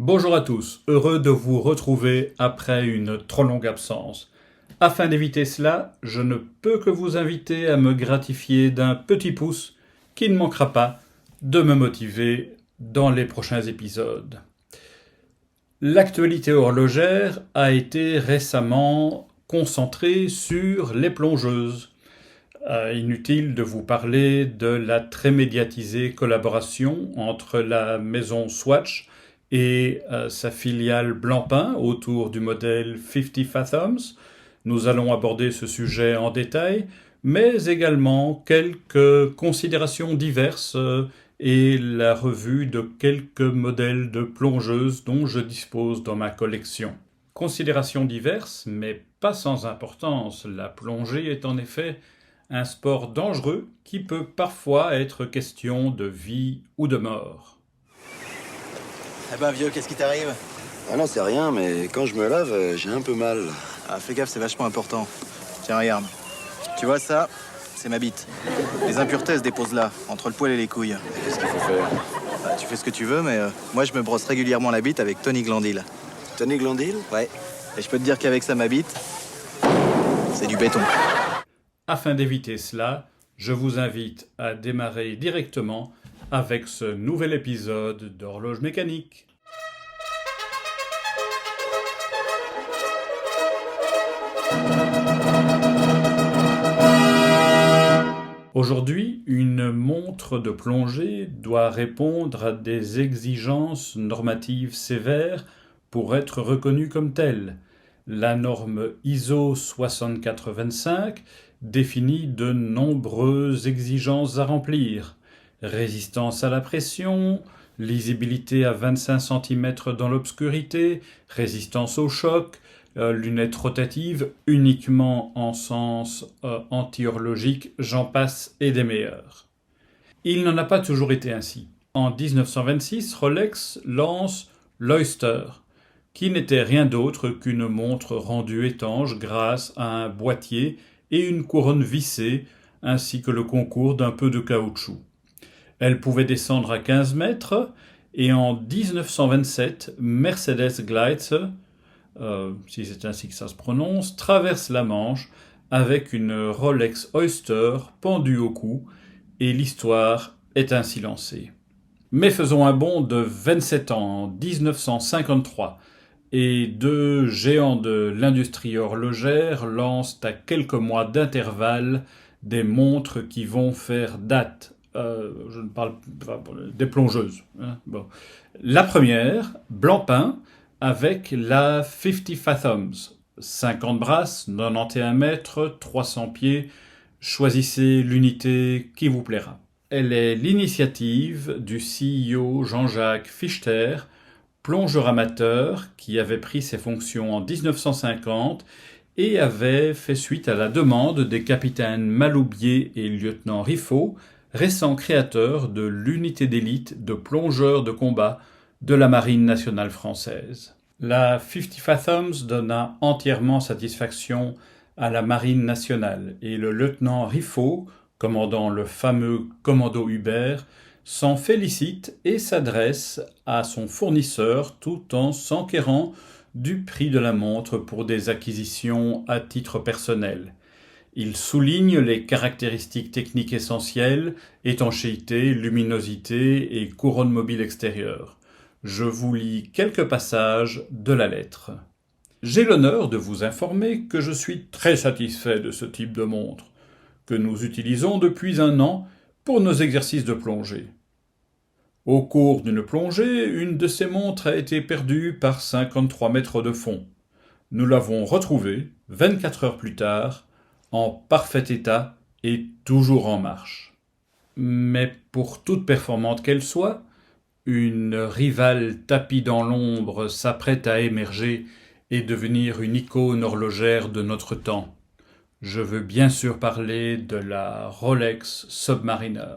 Bonjour à tous, heureux de vous retrouver après une trop longue absence. Afin d'éviter cela, je ne peux que vous inviter à me gratifier d'un petit pouce qui ne manquera pas de me motiver dans les prochains épisodes. L'actualité horlogère a été récemment concentrée sur les plongeuses. Inutile de vous parler de la très médiatisée collaboration entre la maison Swatch et sa filiale Blancpain autour du modèle 50 Fathoms. Nous allons aborder ce sujet en détail, mais également quelques considérations diverses et la revue de quelques modèles de plongeuses dont je dispose dans ma collection. Considérations diverses, mais pas sans importance. La plongée est en effet un sport dangereux qui peut parfois être question de vie ou de mort. Eh ben vieux, qu'est-ce qui t'arrive? Ah non, c'est rien, mais quand je me lave, j'ai un peu mal. Ah fais gaffe, c'est vachement important. Tiens, regarde. Tu vois ça? C'est ma bite. Les impuretés se déposent là, entre le poil et les couilles. Qu'est-ce qu'il faut faire? Bah, tu fais ce que tu veux, mais moi je me brosse régulièrement la bite avec Tony Glandil. Tony Glandil? Ouais. Et je peux te dire qu'avec ça, ma bite, c'est du béton. Afin d'éviter cela, je vous invite à démarrer directement avec ce nouvel épisode d'Horloge mécanique. Aujourd'hui, une montre de plongée doit répondre à des exigences normatives sévères pour être reconnue comme telle. La norme ISO 6425 définit de nombreuses exigences à remplir. Résistance à la pression, lisibilité à 25 cm dans l'obscurité, résistance au choc, lunettes rotatives uniquement en sens anti-horlogique, j'en passe et des meilleurs. Il n'en a pas toujours été ainsi. En 1926, Rolex lance l'Oyster, qui n'était rien d'autre qu'une montre rendue étanche grâce à un boîtier et une couronne vissée, ainsi que le concours d'un peu de caoutchouc. Elle pouvait descendre à 15 mètres, et en 1927, Mercedes Gleitze, si c'est ainsi que ça se prononce, traverse la Manche avec une Rolex Oyster pendue au cou, et l'histoire est ainsi lancée. Mais faisons un bond de 27 ans, en 1953, et deux géants de l'industrie horlogère lancent à quelques mois d'intervalle des montres qui vont faire date. Je ne parle pas des plongeuses. Hein, bon. La première, Blancpain, avec la 50 Fathoms. 50 brasses, 91 mètres, 300 pieds. Choisissez l'unité qui vous plaira. Elle est l'initiative du CEO Jean-Jacques Fichter, plongeur amateur qui avait pris ses fonctions en 1950 et avait fait suite à la demande des capitaines Maloubier et lieutenant Riffaut, récents créateurs de l'unité d'élite de plongeurs de combat de la Marine nationale française. La 50 Fathoms donna entièrement satisfaction à la Marine nationale et le lieutenant Riffaut, commandant le fameux commando Hubert, s'en félicite et s'adresse à son fournisseur tout en s'enquérant du prix de la montre pour des acquisitions à titre personnel. Il souligne les caractéristiques techniques essentielles, étanchéité, luminosité et couronne mobile extérieure. Je vous lis quelques passages de la lettre. J'ai l'honneur de vous informer que je suis très satisfait de ce type de montre, que nous utilisons depuis 1 an pour nos exercices de plongée. Au cours d'une plongée, une de ces montres a été perdue par 53 mètres de fond. Nous l'avons retrouvée, 24 heures plus tard, en parfait état et toujours en marche. Mais pour toute performante qu'elle soit, une rivale tapie dans l'ombre s'apprête à émerger et devenir une icône horlogère de notre temps. Je veux bien sûr parler de la Rolex Submariner.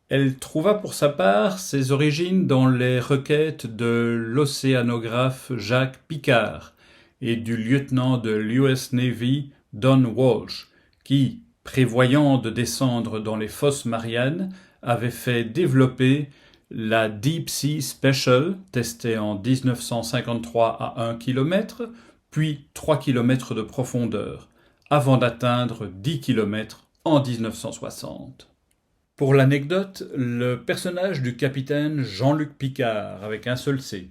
Elle trouva pour sa part ses origines dans les requêtes de l'océanographe Jacques Picard et du lieutenant de l'US Navy Don Walsh, qui, prévoyant de descendre dans les fosses Mariannes, avait fait développer la Deep Sea Special, testée en 1953 à 1 km, puis 3 km de profondeur, avant d'atteindre 10 km en 1960. Pour l'anecdote, le personnage du capitaine Jean-Luc Picard, avec un seul C,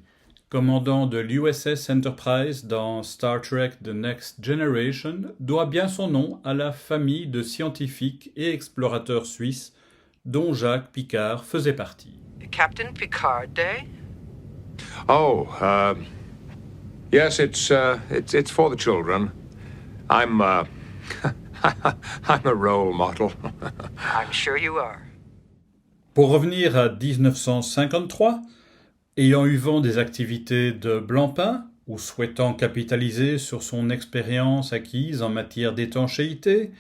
commandant de l'USS Enterprise dans Star Trek The Next Generation, doit bien son nom à la famille de scientifiques et explorateurs suisses dont Jacques Picard faisait partie. Captain Picard Day? Oh, yes, it's for the children. I'm a role model. I'm sure you are. Pour revenir à 1953, ayant eu vent des activités de Blancpain, ou souhaitant capitaliser sur son expérience acquise en matière d'étanchéité,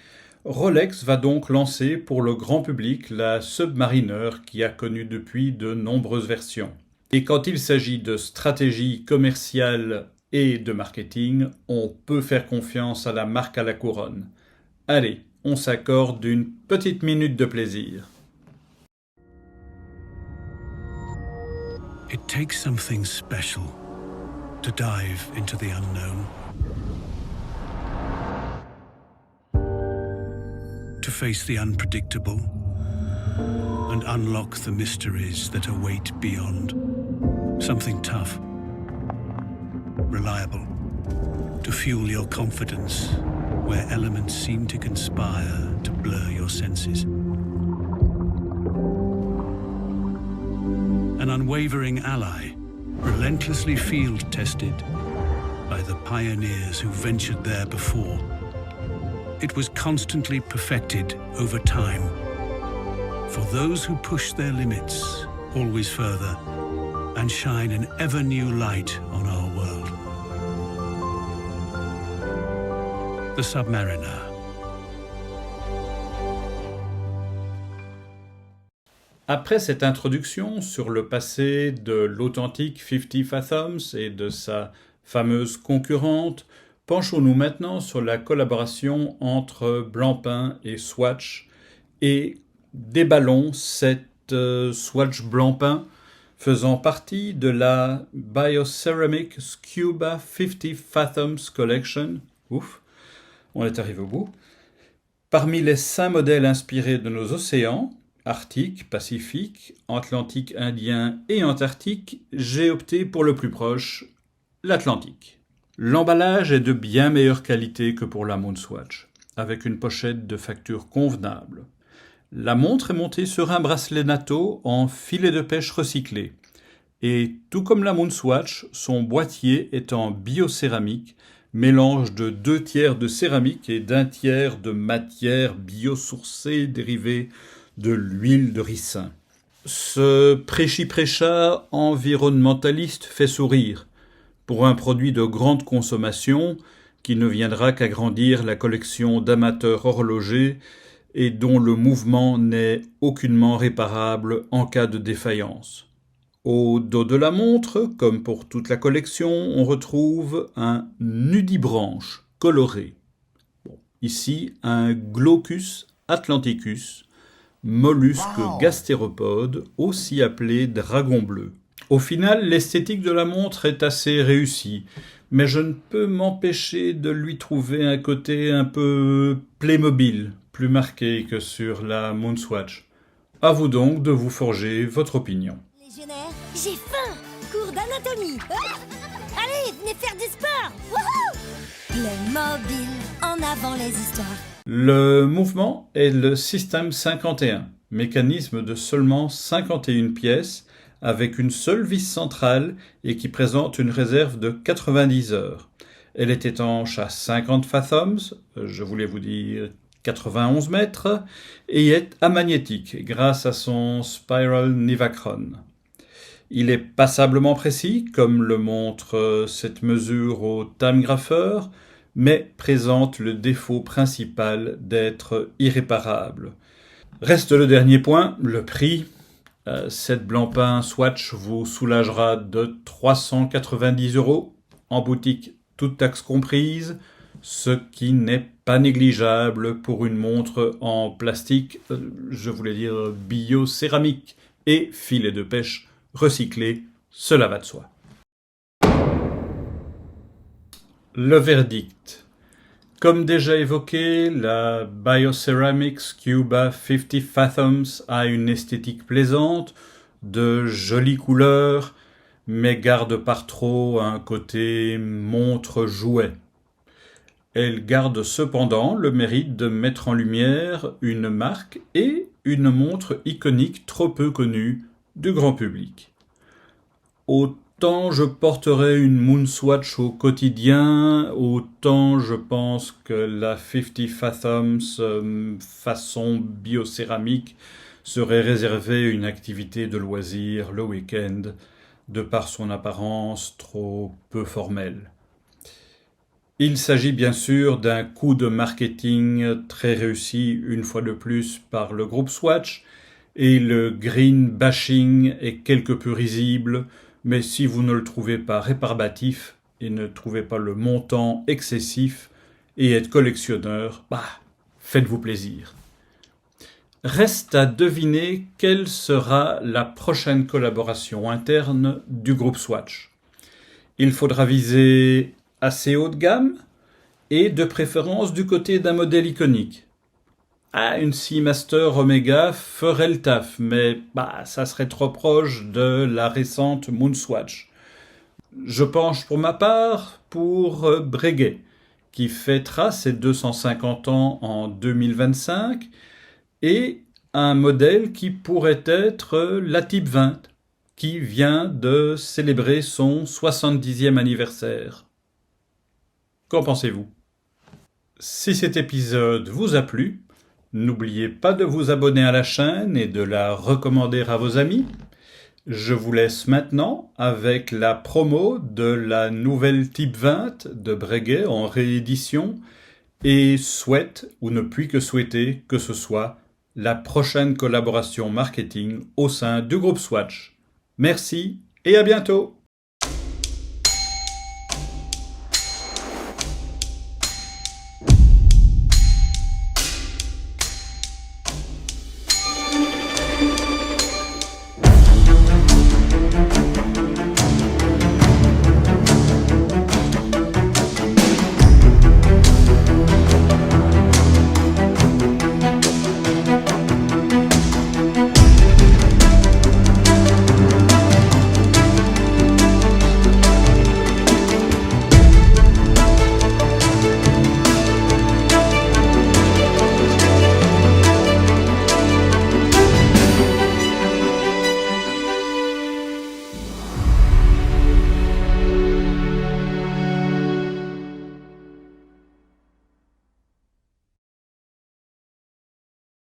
Rolex va donc lancer pour le grand public la Submariner qui a connu depuis de nombreuses versions. Et quand il s'agit de stratégie commerciale et de marketing, on peut faire confiance à la marque à la couronne. Allez, on s'accorde une petite minute de plaisir. It takes something special to dive into the unknown. To face the unpredictable and unlock the mysteries that await beyond. Something tough, reliable, to fuel your confidence where elements seem to conspire to blur your senses. An unwavering ally, relentlessly field-tested by the pioneers who ventured there before. It was constantly perfected over time for those who push their limits always further and shine an ever-new light on our world. The Submariner. Après cette introduction sur le passé de l'authentique 50 Fathoms et de sa fameuse concurrente, penchons-nous maintenant sur la collaboration entre Blancpain et Swatch et déballons cette Swatch Blancpain faisant partie de la Bioceramic Scuba 50 Fathoms Collection. Ouf, on est arrivé au bout. Parmi les 5 modèles inspirés de nos océans, Arctique, Pacifique, Atlantique Indien et Antarctique, j'ai opté pour le plus proche, l'Atlantique. L'emballage est de bien meilleure qualité que pour la Moonswatch, avec une pochette de facture convenable. La montre est montée sur un bracelet NATO en filet de pêche recyclé. Et tout comme la Moonswatch, son boîtier est en biocéramique, mélange de 2/3 de céramique et d'1/3 de matière biosourcée dérivée de l'huile de ricin. Ce prêchi-prêcha environnementaliste fait sourire, pour un produit de grande consommation qui ne viendra qu'agrandir la collection d'amateurs horlogers et dont le mouvement n'est aucunement réparable en cas de défaillance. Au dos de la montre, comme pour toute la collection, on retrouve un nudibranche coloré. Ici, un Glaucus atlanticus, mollusque gastéropode, aussi appelé dragon bleu. Au final, l'esthétique de la montre est assez réussie, mais je ne peux m'empêcher de lui trouver un côté un peu Playmobil, plus marqué que sur la Moonswatch. À vous donc de vous forger votre opinion. Légionnaire, j'ai faim! Cours d'anatomie! Ah, allez, venez faire du sport! Wouhou! Playmobil, en avant les histoires! Le mouvement est le System 51, mécanisme de seulement 51 pièces, avec une seule vis centrale et qui présente une réserve de 90 heures. Elle est étanche à 50 fathoms, je voulais vous dire 91 mètres, et est amagnétique grâce à son Spiral Nivacron. Il est passablement précis, comme le montre cette mesure au timegrapher, mais présente le défaut principal d'être irréparable. Reste le dernier point, le prix. Cette Blancpain Swatch vous soulagera de 390 € en boutique, toute taxe comprise, ce qui n'est pas négligeable pour une montre en plastique, je voulais dire biocéramique, et filets de pêche recyclés, cela va de soi. Le verdict. Comme déjà évoqué, la Bioceramics Cuba 50 Fathoms a une esthétique plaisante, de jolies couleurs, mais garde par trop un côté montre-jouet. Elle garde cependant le mérite de mettre en lumière une marque et une montre iconique trop peu connue du grand public. Autant je porterai une Moonswatch au quotidien, autant je pense que la 50 Fathoms façon biocéramique serait réservée à une activité de loisir le week-end, de par son apparence trop peu formelle. Il s'agit bien sûr d'un coup de marketing très réussi une fois de plus par le groupe Swatch, et le green bashing est quelque peu risible, mais si vous ne le trouvez pas rébarbatif et ne trouvez pas le montant excessif et êtes collectionneur, faites-vous plaisir. Reste à deviner quelle sera la prochaine collaboration interne du groupe Swatch. Il faudra viser assez haut de gamme et de préférence du côté d'un modèle iconique. Une Seamaster Omega ferait le taf, mais ça serait trop proche de la récente Moonswatch. Je penche pour ma part pour Breguet, qui fêtera ses 250 ans en 2025, et un modèle qui pourrait être la Type 20, qui vient de célébrer son 70e anniversaire. Qu'en pensez-vous ? Si cet épisode vous a plu, n'oubliez pas de vous abonner à la chaîne et de la recommander à vos amis. Je vous laisse maintenant avec la promo de la nouvelle Type 20 de Breguet en réédition et souhaite, ou ne puis que souhaiter, que ce soit la prochaine collaboration marketing au sein du groupe Swatch. Merci et à bientôt!